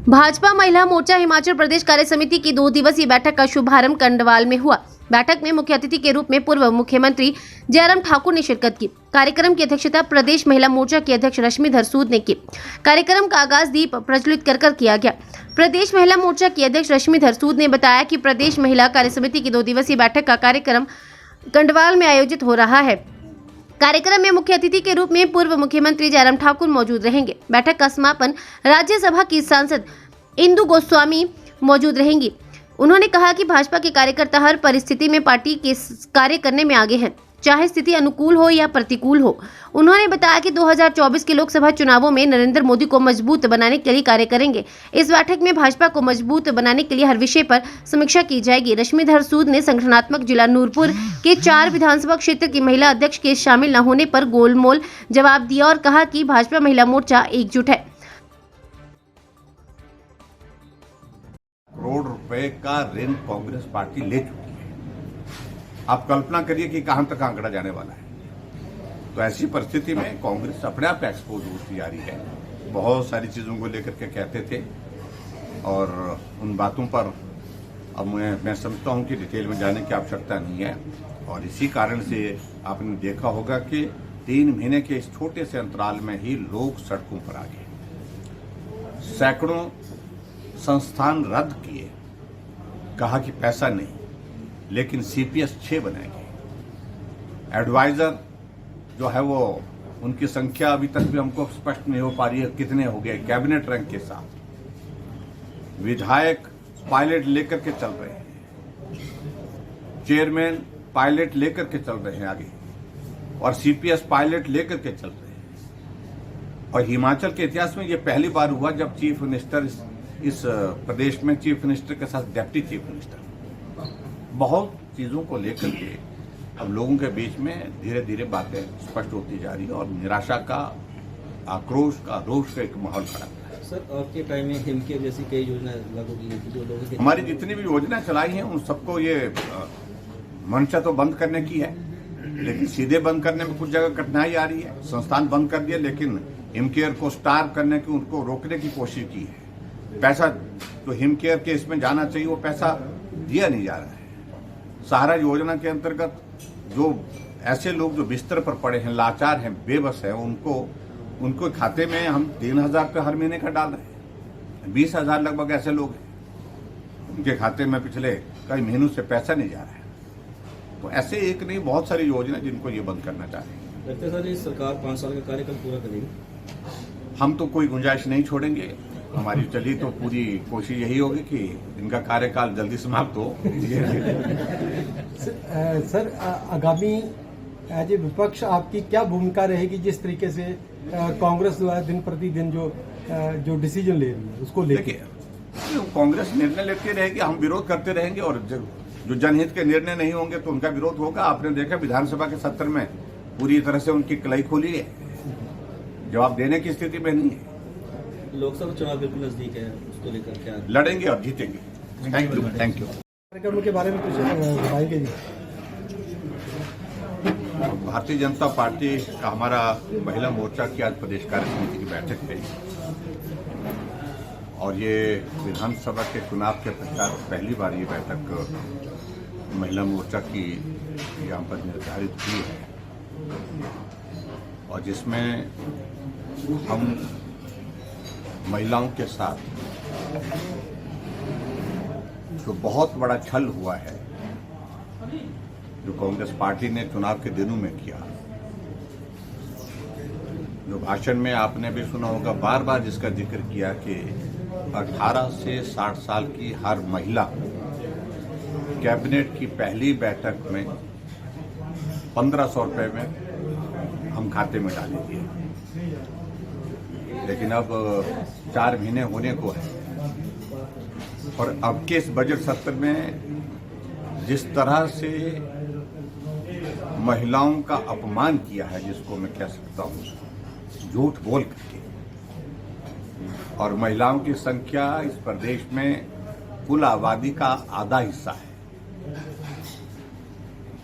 भाजपा महिला मोर्चा हिमाचल प्रदेश कार्य समिति की 2 दिवसीय बैठक का शुभारंभ कंडवाल में हुआ। बैठक में मुख्य अतिथि के रूप में पूर्व मुख्यमंत्री जयराम ठाकुर ने शिरकत की। कार्यक्रम की अध्यक्षता प्रदेश महिला मोर्चा की अध्यक्ष रश्मिधर सूद ने की। कार्यक्रम का आगाज दीप प्रज्वलित कर किया गया। प्रदेश महिला मोर्चा की अध्यक्ष रश्मिधर सूद ने बताया कि प्रदेश महिला कार्य समिति की 2 दिवसीय बैठक का कार्यक्रम कंडवाल में आयोजित हो रहा है। कार्यक्रम में मुख्य अतिथि के रूप में पूर्व मुख्यमंत्री जयराम ठाकुर मौजूद रहेंगे। बैठक का समापन राज्यसभा की सांसद इंदु गोस्वामी मौजूद रहेंगी। उन्होंने कहा कि भाजपा के कार्यकर्ता हर परिस्थिति में पार्टी के कार्य करने में आगे हैं, चाहे स्थिति अनुकूल हो या प्रतिकूल हो। उन्होंने बताया कि 2024 के लोकसभा चुनावों में नरेंद्र मोदी को मजबूत बनाने के लिए कार्य करेंगे। इस बैठक में भाजपा को मजबूत बनाने के लिए हर विषय पर समीक्षा की जाएगी। रश्मिधर सूद ने संगठनात्मक जिला नूरपुर के 4 विधानसभा क्षेत्र की महिला अध्यक्ष के शामिल न होने पर गोलमोल जवाब दिया और कहा कि भाजपा महिला मोर्चा एकजुट है। करोड़ रुपए का ऋण कांग्रेस पार्टी ले चुकी है। आप कल्पना करिए कि कहां तक आंकड़ा जाने वाला है। तो ऐसी परिस्थिति में कांग्रेस अपने आप एक्सपोज होती जा रही है। बहुत सारी चीजों को लेकर के कहते थे और उन बातों पर अब मैं समझता हूं कि डिटेल में जाने की आवश्यकता नहीं है। और इसी कारण से आपने देखा होगा कि 3 महीने के इस छोटे से अंतराल में ही लोग सड़कों पर आ गए। सैकड़ों संस्थान रद्द किए, कहा कि पैसा नहीं, लेकिन सीपीएस 6 बनाएंगे। एडवाइजर जो है वो उनकी संख्या अभी तक भी हमको स्पष्ट नहीं हो पा रही है, कितने हो गए कैबिनेट रैंक के साथ। विधायक पायलट लेकर के चल रहे हैं, चेयरमैन पायलट लेकर के चल रहे हैं आगे, और सीपीएस पायलट लेकर के चल रहे हैं। और हिमाचल के इतिहास में ये पहली बार हुआ जब चीफ मिनिस्टर इस प्रदेश में चीफ मिनिस्टर के साथ डिप्टी चीफ मिनिस्टर। बहुत चीजों को लेकर के अब लोगों के बीच में धीरे धीरे बातें स्पष्ट होती जा रही है और निराशा का, आक्रोश का, रोष का एक माहौल खड़ा है। सर, आपके टाइम में हिमकेयर जैसी कई योजनाएं लागू की गई जो लोगों के हमारी जितनी भी योजनाएं चलाई हैं उन सबको ये मंशा तो बंद करने की है, लेकिन सीधे बंद करने में कुछ जगह कठिनाई आ रही है। संस्थान बंद कर दिए, लेकिन हिमकेयर को स्टार्व करने की, उनको रोकने की कोशिश की है। पैसा तो हिमकेयर के इसमें जाना चाहिए, वो पैसा दिया नहीं जा रहा है। सहारा योजना के अंतर्गत जो ऐसे लोग जो बिस्तर पर पड़े हैं, लाचार हैं, बेबस हैं, उनको खाते में हम 3,000 रुपये हर महीने का डाल रहे हैं। 20,000 लगभग ऐसे लोग हैं, उनके खाते में पिछले कई महीनों से पैसा नहीं जा रहा है। तो ऐसे एक नहीं, बहुत सारी योजना जिनको ये बंद करना चाह रहे हैं। लगता है सर ये सरकार 5 साल का कार्यकाल पूरा करेगी। हम तो कोई गुंजाइश नहीं छोड़ेंगे। हमारी चली तो पूरी कोशिश यही होगी कि इनका कार्यकाल जल्दी समाप्त हो। सर, आगामी एज ए विपक्ष आपकी क्या भूमिका रहेगी जिस तरीके से कांग्रेस द्वारा दिन प्रतिदिन जो डिसीजन ले रही है उसको लेके? कांग्रेस निर्णय लेती रहेगी, हम विरोध करते रहेंगे, और जो जनहित के निर्णय नहीं होंगे तो उनका विरोध होगा। आपने देखा विधानसभा के सत्र में पूरी तरह से उनकी कलाई खोली है, जवाब देने की स्थिति में नहीं है। लोकसभा चुनाव बिल्कुल नजदीक है, उसको लेकर क्या लड़ेंगे और जीतेंगे। Thank you. कार्यक्रम के बारे में कुछ बताएंगे जी? भारतीय जनता पार्टी का हमारा महिला मोर्चा की आज प्रदेश कार्य समिति की बैठक है, और ये विधानसभा के चुनाव के पश्चात पहली बार ये बैठक महिला मोर्चा की यहाँ पर निर्धारित की है, और जिसमें हम महिलाओं के साथ जो बहुत बड़ा छल हुआ है, जो कांग्रेस पार्टी ने चुनाव के दिनों में किया, जो भाषण में आपने भी सुना होगा, बार बार जिसका जिक्र किया कि 18 से 60 साल की हर महिला कैबिनेट की पहली बैठक में 1,500 रुपये में हम खाते में डालेंगे। लेकिन अब 4 महीने होने को है, और अब के इस बजट सत्र में जिस तरह से महिलाओं का अपमान किया है, जिसको मैं कह सकता हूं झूठ बोल करके, और महिलाओं की संख्या इस प्रदेश में कुल आबादी का आधा हिस्सा है।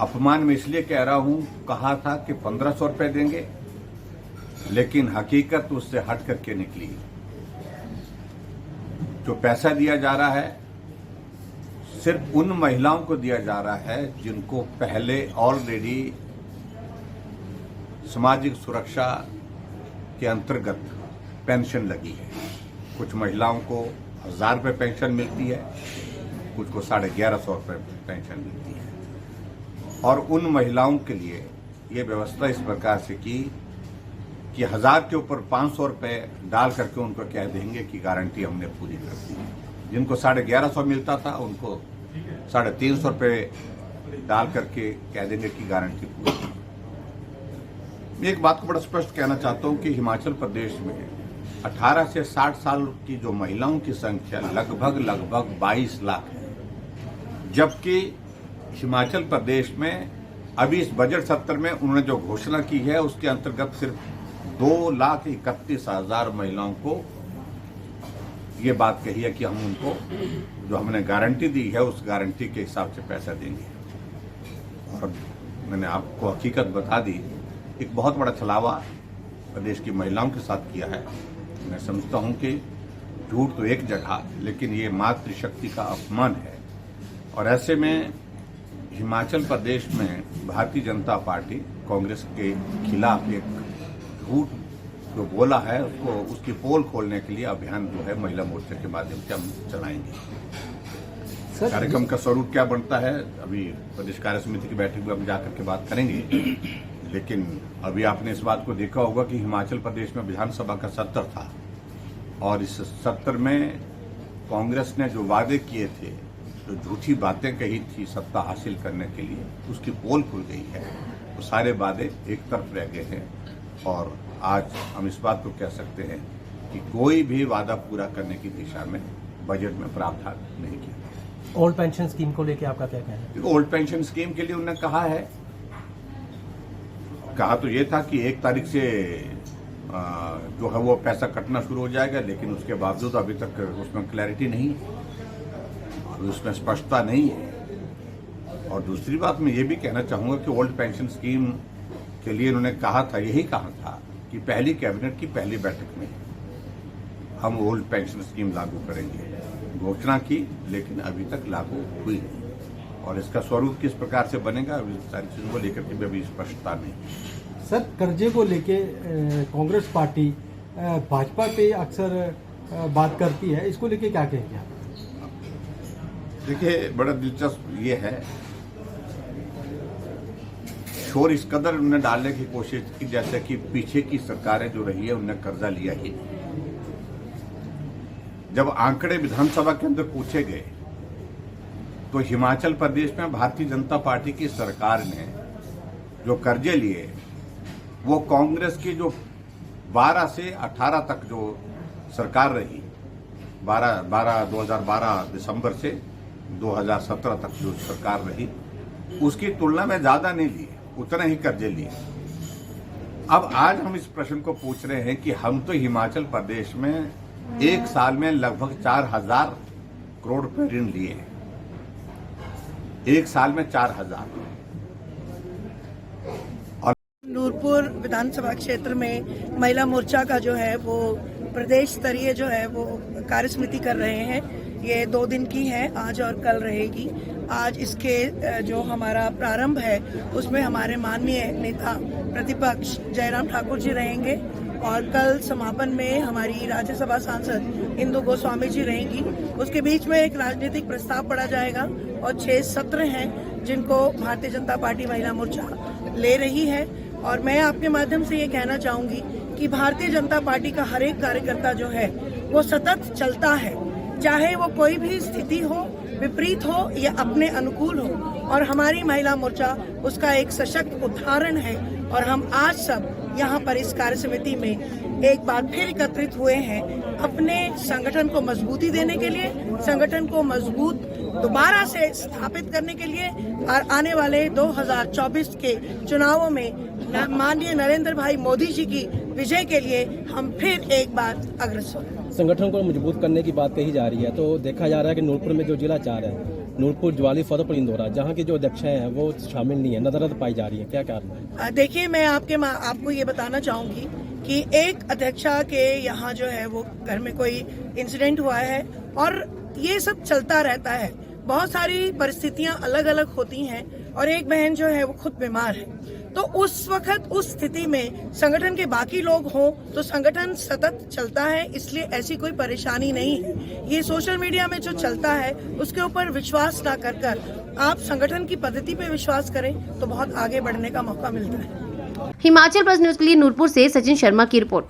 अपमान में इसलिए कह रहा हूं, कहा था कि 1,500 रुपये देंगे, लेकिन हकीकत उससे हट करके निकली। जो पैसा दिया जा रहा है सिर्फ उन महिलाओं को दिया जा रहा है जिनको पहले ऑलरेडी सामाजिक सुरक्षा के अंतर्गत पेंशन लगी है। कुछ महिलाओं को 1000 रुपये पेंशन मिलती है, कुछ को 1150 रुपये पेंशन मिलती है। और उन महिलाओं के लिए ये व्यवस्था इस प्रकार से की कि 1000 के ऊपर 500 रुपये डाल करके उनको कह देंगे कि गारंटी हमने पूरी कर दी। जिनको 1150 मिलता था उनको 350 रुपये डाल करके कह देंगे कि गारंटी पूरी। मैं एक बात को बड़ा स्पष्ट कहना चाहता हूं कि हिमाचल प्रदेश में 18 से 60 साल की जो महिलाओं की संख्या लगभग 22 लाख है, जबकि हिमाचल प्रदेश में अभी इस बजट सत्र में उन्होंने जो घोषणा की है उसके अंतर्गत सिर्फ 2,31,000 महिलाओं को ये बात कही है कि हम उनको जो हमने गारंटी दी है उस गारंटी के हिसाब से पैसा देंगे। और मैंने आपको हकीकत बता दी, एक बहुत बड़ा छलावा प्रदेश की महिलाओं के साथ किया है। मैं समझता हूं कि झूठ तो एक जगह, लेकिन ये मातृशक्ति का अपमान है। और ऐसे में हिमाचल प्रदेश में भारतीय जनता पार्टी कांग्रेस के खिलाफ एक झूठ जो बोला है उसको उसकी पोल खोलने के लिए अभियान जो है महिला मोर्चे के माध्यम से हम चलाएंगे। कार्यक्रम का स्वरूप क्या बनता है अभी प्रदेश कार्य समिति की बैठक में हम जाकर के बात करेंगे। लेकिन अभी आपने इस बात को देखा होगा कि हिमाचल प्रदेश में विधानसभा का सत्र था और इस सत्र में कांग्रेस ने जो वादे किए थे, जो झूठी बातें कही थी सत्ता हासिल करने के लिए, उसकी पोल खुल गई है। वो सारे वादे एक तरफ रह गए हैं और आज हम इस बात को कह सकते हैं कि कोई भी वादा पूरा करने की दिशा में बजट में प्रावधान नहीं किया। ओल्ड पेंशन स्कीम को लेकर आपका क्या कहना है? ओल्ड पेंशन स्कीम के लिए उन्होंने कहा तो ये था कि 1 तारीख से जो है वो पैसा कटना शुरू हो जाएगा, लेकिन उसके बावजूद अभी तक उसमें क्लैरिटी नहीं है, अभी उसमें स्पष्टता नहीं है। और दूसरी बात मैं ये भी कहना चाहूंगा कि ओल्ड पेंशन स्कीम के लिए उन्होंने यही कहा था कि पहली कैबिनेट की पहली बैठक में हम ओल्ड पेंशन स्कीम लागू करेंगे। घोषणा की, लेकिन अभी तक लागू हुई नहीं। और इसका स्वरूप किस प्रकार से बनेगा अभी सारी चीजों को लेकर के अभी स्पष्टता नहीं। सर, कर्जे को लेके कांग्रेस पार्टी भाजपा पे अक्सर बात करती है, इसको लेके क्या कहेंगे आप? देखिए, बड़ा दिलचस्प ये है, शोर इस कदर उन्होंने डालने की कोशिश की जैसे कि पीछे की सरकारें जो रही है उन्होंने कर्जा लिया ही नहीं। जब आंकड़े विधानसभा के अंदर पूछे गए तो हिमाचल प्रदेश में भारतीय जनता पार्टी की सरकार ने जो कर्जे लिए वो कांग्रेस की जो 12 से 18 तक जो सरकार रही, 2012 दिसंबर से 2017 तक जो सरकार रही, उसकी तुलना में ज्यादा नहीं लिए, उतना ही कर्जे लिए। अब आज हम इस प्रश्न को पूछ रहे हैं कि हम तो हिमाचल प्रदेश में एक साल में लगभग 4000 करोड़ रुपए ऋण लिए हैं, एक साल में 4000। और नूरपुर विधानसभा क्षेत्र में महिला मोर्चा का जो है वो प्रदेश स्तरीय जो है वो कार्य समिति कर रहे हैं। ये 2 दिन की है, आज और कल रहेगी। आज इसके जो हमारा प्रारंभ है उसमें हमारे माननीय नेता प्रतिपक्ष जयराम ठाकुर जी रहेंगे और कल समापन में हमारी राज्यसभा सांसद इंदु गोस्वामी जी रहेंगी। उसके बीच में एक राजनीतिक प्रस्ताव पढ़ा जाएगा और 6 सत्र हैं जिनको भारतीय जनता पार्टी महिला मोर्चा ले रही है। और मैं आपके माध्यम से ये कहना चाहूंगी कि भारतीय जनता पार्टी का हर एक कार्यकर्ता जो है वो सतत चलता है, चाहे वो कोई भी स्थिति हो, विपरीत हो या अपने अनुकूल हो, और हमारी महिला मोर्चा उसका एक सशक्त उदाहरण है। और हम आज सब यहाँ पर इस कार्य समिति में एक बार फिर एकत्रित हुए हैं अपने संगठन को मजबूती देने के लिए, संगठन को मजबूत दोबारा से स्थापित करने के लिए और आने वाले 2024 के चुनावों में माननीय नरेंद्र भाई मोदी जी की विजय के लिए हम फिर एक बार अग्रसर हैं। संगठन को मजबूत करने की बात कही जा रही है, तो देखा जा रहा है कि नूरपुर में जो जिला 4 है, नूरपुर, ज्वाली, फतेहपुर, इंदौरा, जहाँ की जो अध्यक्षाएं हैं वो शामिल नहीं है, नजरअंदाज पाई जा रही है, क्या कारण है? देखिए, मैं आपको ये बताना चाहूंगी कि एक अध्यक्षा के यहाँ जो है वो घर में कोई इंसिडेंट हुआ है और ये सब चलता रहता है। बहुत सारी परिस्थितियां अलग अलग होती हैं और एक बहन जो है वो खुद बीमार है, तो उस वक्त उस स्थिति में संगठन के बाकी लोग हों तो संगठन सतत चलता है, इसलिए ऐसी कोई परेशानी नहीं है। ये सोशल मीडिया में जो चलता है उसके ऊपर विश्वास ना कर आप संगठन की पद्धति पे विश्वास करें तो बहुत आगे बढ़ने का मौका मिलता है। हिमाचल प्लस न्यूज के लिए नूरपुर से सचिन शर्मा की रिपोर्ट।